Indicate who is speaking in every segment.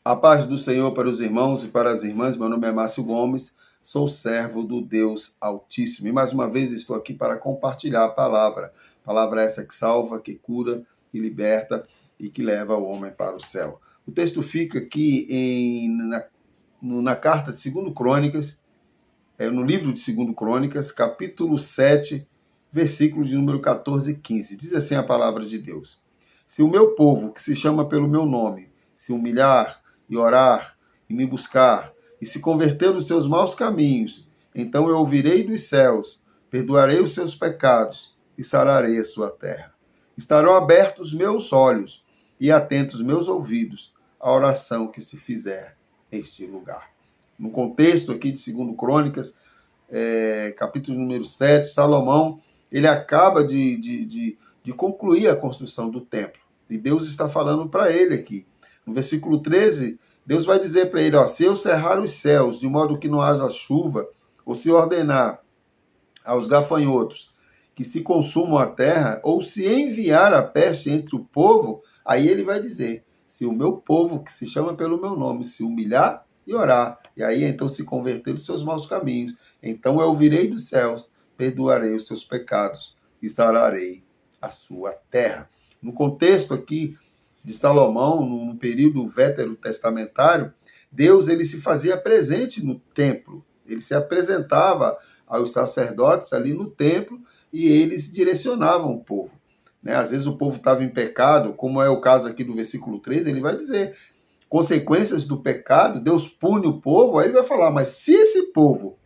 Speaker 1: A paz do Senhor para os irmãos e para as irmãs. Meu nome é Márcio Gomes, sou servo do Deus Altíssimo. E mais uma vez estou aqui para compartilhar a palavra. Palavra essa que salva, que cura, que liberta e que leva o homem para o céu. O texto fica aqui na carta de 2 Crônicas, no livro de 2 Crônicas, capítulo 7, versículos de número 14 e 15. Diz assim a palavra de Deus: Se o meu povo, que se chama pelo meu nome, se humilhar e orar, e me buscar, e se converter dos seus maus caminhos, então eu ouvirei dos céus, perdoarei os seus pecados e sararei a sua terra. Estarão abertos meus olhos e atentos meus ouvidos à oração que se fizer neste lugar. No contexto aqui de 2 Crônicas, capítulo número 7, Salomão, ele acaba de concluir a construção do templo. E Deus está falando para ele aqui. No versículo 13, Deus vai dizer para ele, se eu cerrar os céus, de modo que não haja chuva, ou se ordenar aos gafanhotos que se consumam a terra, ou se enviar a peste entre o povo, aí ele vai dizer, se o meu povo, que se chama pelo meu nome, se humilhar e orar, e aí então se converter dos seus maus caminhos, então eu ouvirei dos céus, perdoarei os seus pecados e sararei a sua terra. No contexto aqui de Salomão, no período veterotestamentário, Deus ele se fazia presente no templo. Ele se apresentava aos sacerdotes ali no templo e eles direcionavam o povo. Às vezes o povo estava em pecado, como é o caso aqui do versículo 13, ele vai dizer consequências do pecado, Deus pune o povo, aí ele vai falar, mas se esse povo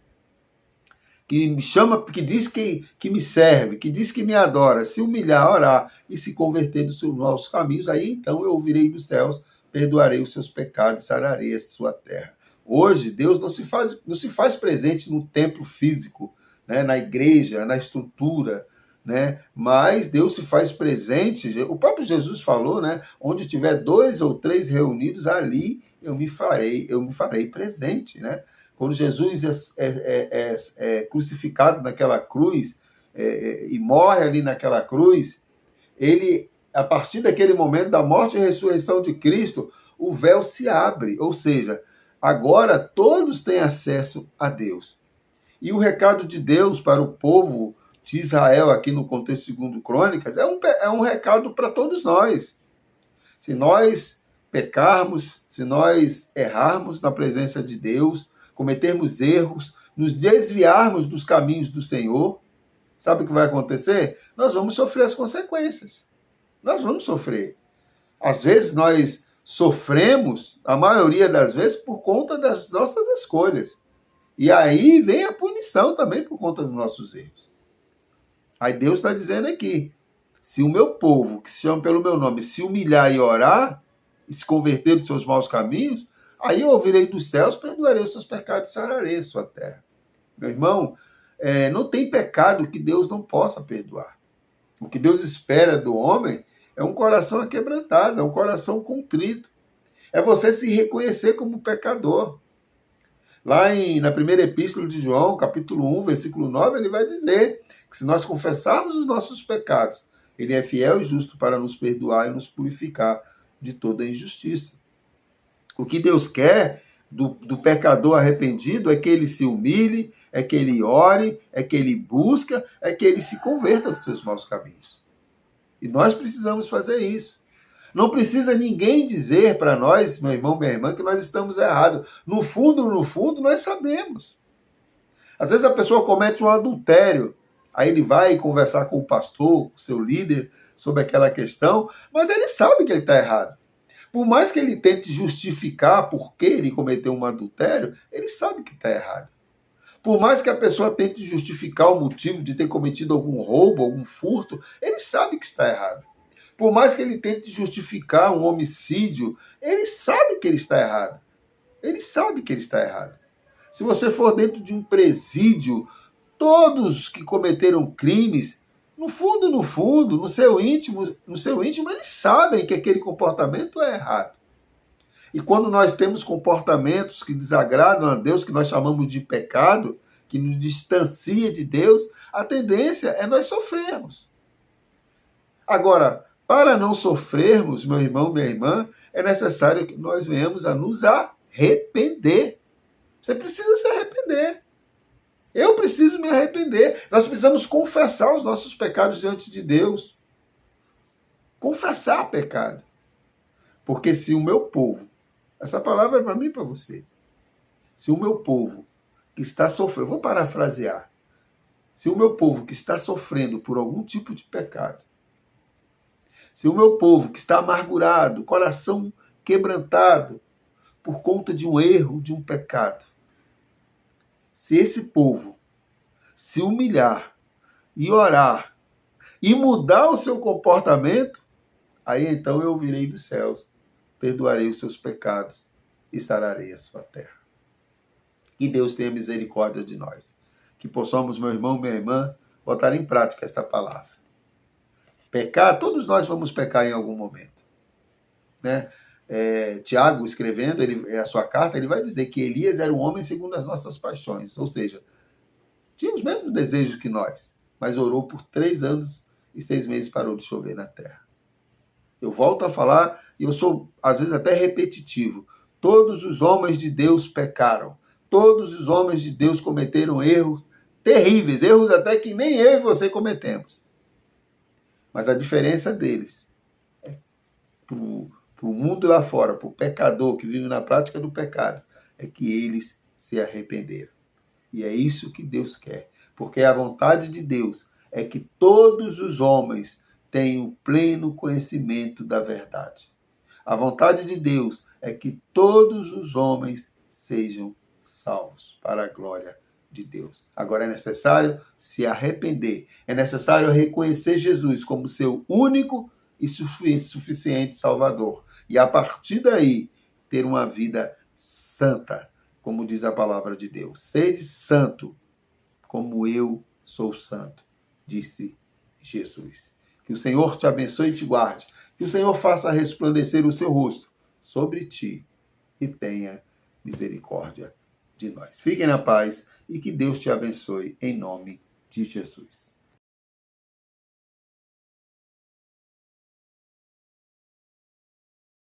Speaker 1: que me chama, que diz que me serve, que diz que me adora, se humilhar, orar e se converter dos seus maus caminhos, aí então eu ouvirei dos céus, perdoarei os seus pecados, sararei a sua terra. Hoje, Deus não se faz presente no templo físico, na igreja, na estrutura, mas Deus se faz presente, o próprio Jesus falou, onde tiver 2 ou 3 reunidos, ali eu me farei presente, Quando Jesus é crucificado naquela cruz e morre ali naquela cruz, ele, a partir daquele momento da morte e ressurreição de Cristo, o véu se abre, ou seja, agora todos têm acesso a Deus. E o recado de Deus para o povo de Israel, aqui no contexto de 2 Crônicas, é um recado para todos nós. Se nós pecarmos, se nós errarmos na presença de Deus, cometermos erros, nos desviarmos dos caminhos do Senhor, sabe o que vai acontecer? Nós vamos sofrer as consequências. Nós vamos sofrer. Às vezes nós sofremos, a maioria das vezes, por conta das nossas escolhas. E aí vem a punição também por conta dos nossos erros. Aí Deus está dizendo aqui, se o meu povo, que se chama pelo meu nome, se humilhar e orar, e se converter dos seus maus caminhos, aí eu ouvirei dos céus, perdoarei os seus pecados e sararei a sua terra. Meu irmão, não tem pecado que Deus não possa perdoar. O que Deus espera do homem é um coração aquebrantado, é um coração contrito. É você se reconhecer como pecador. Lá na primeira epístola de João, capítulo 1, versículo 9, ele vai dizer que se nós confessarmos os nossos pecados, ele é fiel e justo para nos perdoar e nos purificar de toda injustiça. O que Deus quer do pecador arrependido é que ele se humilhe, é que ele ore, é que ele busque, é que ele se converta dos seus maus caminhos. E nós precisamos fazer isso. Não precisa ninguém dizer para nós, meu irmão, minha irmã, que nós estamos errados. No fundo, nós sabemos. Às vezes a pessoa comete um adultério, aí ele vai conversar com o pastor, o seu líder, sobre aquela questão, mas ele sabe que ele está errado. Por mais que ele tente justificar por que ele cometeu um adultério, ele sabe que está errado. Por mais que a pessoa tente justificar o motivo de ter cometido algum roubo, algum furto, ele sabe que está errado. Por mais que ele tente justificar um homicídio, ele sabe que ele está errado. Ele sabe que ele está errado. Se você for dentro de um presídio, todos que cometeram crimes, no fundo, no seu íntimo, eles sabem que aquele comportamento é errado. E quando nós temos comportamentos que desagradam a Deus, que nós chamamos de pecado, que nos distancia de Deus, a tendência é nós sofrermos. Agora, Para não sofrermos, meu irmão, minha irmã, é necessário que nós venhamos a nos arrepender. Você precisa se arrepender. Eu preciso me arrepender. Nós precisamos confessar os nossos pecados diante de Deus. Confessar pecado. Porque se o meu povo, essa palavra é para mim e para você, se o meu povo que está sofrendo, vou parafrasear, se o meu povo que está sofrendo por algum tipo de pecado, se o meu povo que está amargurado, coração quebrantado por conta de um erro, de um pecado, se esse povo se humilhar e orar e mudar o seu comportamento, aí então eu virei dos céus, perdoarei os seus pecados e sararei a sua terra. Que Deus tenha misericórdia de nós. Que possamos, meu irmão, minha irmã, botar em prática esta palavra. Pecar, todos nós vamos pecar em algum momento. Né? Tiago, escrevendo a sua carta, ele vai dizer que Elias era um homem segundo as nossas paixões. Ou seja, tinha os mesmos desejos que nós, mas orou por 3 anos e 6 meses parou de chover na terra. Eu volto a falar, e eu sou, às vezes, até repetitivo. Todos os homens de Deus pecaram. Todos os homens de Deus cometeram erros terríveis, erros até que nem eu e você cometemos. Mas a diferença deles é para o mundo lá fora, para o pecador que vive na prática do pecado, é que eles se arrependeram. E é isso que Deus quer. Porque a vontade de Deus é que todos os homens tenham pleno conhecimento da verdade. A vontade de Deus é que todos os homens sejam salvos para a glória de Deus. Agora é necessário se arrepender. É necessário reconhecer Jesus como seu único e suficiente Salvador. E a partir daí, ter uma vida santa, como diz a palavra de Deus. Sede santo, como eu sou santo, disse Jesus. Que o Senhor te abençoe e te guarde. Que o Senhor faça resplandecer o seu rosto sobre ti e tenha misericórdia de nós. Fiquem na paz e que Deus te abençoe em nome de Jesus.